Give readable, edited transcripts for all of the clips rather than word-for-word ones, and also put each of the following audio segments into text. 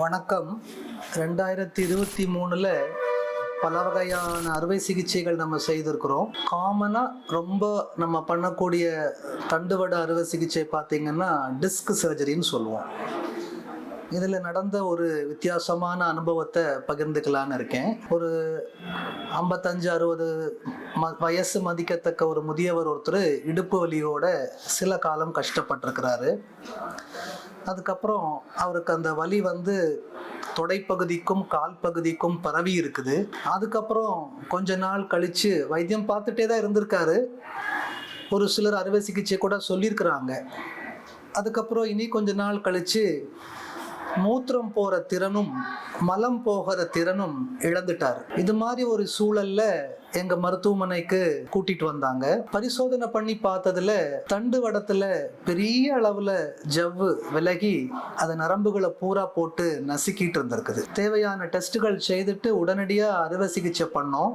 வணக்கம். 2023ல் பல வகையான அறுவை சிகிச்சைகள் நம்ம செய்திருக்கிறோம். காமனாக ரொம்ப நம்ம பண்ணக்கூடிய தண்டுவட அறுவை சிகிச்சை பார்த்திங்கன்னா டிஸ்க் சர்ஜரின்னு சொல்லுவோம். இதில் நடந்த ஒரு வித்தியாசமான அனுபவத்தை பகிர்ந்துக்கலான்னு இருக்கேன். ஒரு 55-60 வயசு மதிக்கத்தக்க ஒரு முதியவர் ஒருத்தர் இடுப்பு வலியோட சில காலம் கஷ்டப்பட்டிருக்கிறாரு. அதுக்கப்புறம் அவருக்கு அந்த வலி தொடைப்பகுதிக்கும் கால் பகுதிக்கும் பரவி இருக்குது. அதுக்கப்புறம் கொஞ்ச நாள் கழித்து வைத்தியம் பார்த்துட்டே தான் இருந்திருக்காரு. ஒரு சிலர் அறுவை சிகிச்சை கூட சொல்லியிருக்கிறாங்க. அதுக்கப்புறம் இனி கொஞ்ச நாள் கழித்து மூத்திரம் போகிற திறனும் மலம் போகிற திறனும் இழந்துட்டார். இது மாதிரி ஒரு சூழல்ல எங்க மருத்துவமனைக்கு கூட்டிட்டு வந்தாங்க. பரிசோதனை பண்ணி பார்த்ததுல தண்டுவடத்துல பெரிய அளவுல ஜவ்வு விலகி அது நரம்புகளை பூரா போட்டு நசுக்கிட்டு இருந்திருக்குது. தேவையான டெஸ்ட்டுகள் செய்துட்டு உடனடியா அறுவை சிகிச்சை பண்ணோம்.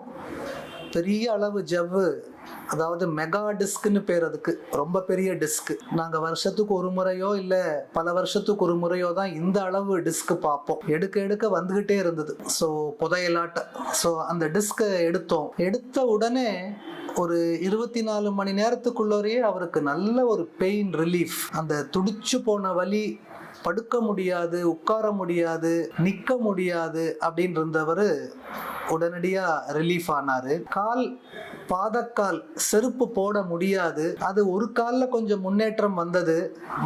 பெரிய அளவு ஜவ்வு, அதாவது மெகா டிஸ்க்னு பேர், அதுக்கு ரொம்ப பெரிய டிஸ்க். நாங்கள் வருஷத்துக்கு ஒரு முறையோ இல்லை பல வருஷத்துக்கு ஒரு முறையோ தான் இந்த அளவு டிஸ்க் பார்ப்போம். எடுக்க வந்துகிட்டே இருந்தது. ஸோ புதையலாட்ட. ஸோ அந்த டிஸ்கை எடுத்த உடனே ஒரு 24 மணி நேரத்துக்குள்ளேயே அவருக்கு நல்ல ஒரு பெயின் ரிலீஃப். அந்த துடிச்சு போன வலி, படுக்க முடியாது, உட்கார முடியாது, நிற்க முடியாது அப்படின்னு இருந்தவர் உடனடியா ரிலீஃப் ஆனாரு. பாதக்கால் செருப்பு போட முடியாது. அது ஒரு காலில் கொஞ்சம் முன்னேற்றம் வந்தது,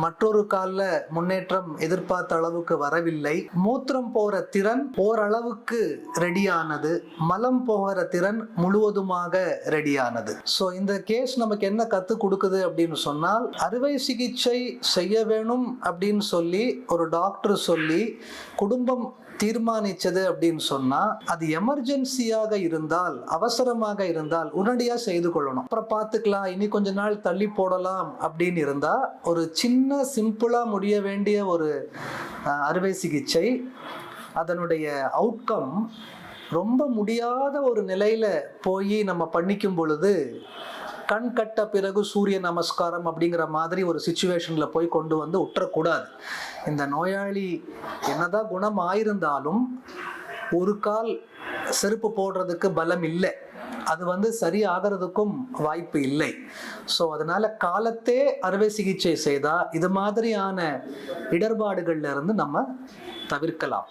மற்றொரு காலில் முன்னேற்றம் எதிர்பார்த்த அளவுக்கு வரவில்லை. மூத்திரம் போகிற திறன் ஓரளவுக்கு ரெடியானது, மலம் போகிற திறன் முழுவதுமாக ரெடியானது. ஸோ இந்த கேஸ் நமக்கு என்ன கற்றுக் கொடுக்குது அப்படின்னு சொன்னால், அறுவை சிகிச்சை செய்ய வேணும் அப்படின்னு சொல்லி ஒரு டாக்டர் சொல்லி குடும்பம் தீர்மானிச்சது அப்படின்னு சொன்னா, அது எமர்ஜென்சியாக இருந்தால், அவசரமாக இருந்தால் உடனடியா செய்து கொள்ளணும். அப்புறம் பார்த்துக்கலாம், இனி கொஞ்ச நாள் தள்ளி போடலாம் அப்படின்னு இருந்தா, ஒரு சின்ன சிம்பிளா முடிய வேண்டிய ஒரு அறுவை சிகிச்சை, அதனுடைய அவுட்கம் ரொம்ப முடியாத ஒரு நிலையில போய் நம்ம பண்ணிக்கும் பொழுது கண் கட்ட பிறகு சூரிய நமஸ்காரம் அப்படிங்கிற மாதிரி ஒரு சிச்சுவேஷன்ல போய் கொண்டு விட்டுறக்கூடாது. இந்த நோயாளி என்னதான் குணம் ஆயிருந்தாலும் ஒரு கால் செருப்பு போடுறதுக்கு பலம் இல்லை, அது சரி ஆகிறதுக்கும் வாய்ப்பு இல்லை. ஸோ அதனால காலத்தே அறுவை சிகிச்சை செய்தா இது மாதிரியான இடர்பாடுகள்ல இருந்து நம்ம தவிர்க்கலாம்.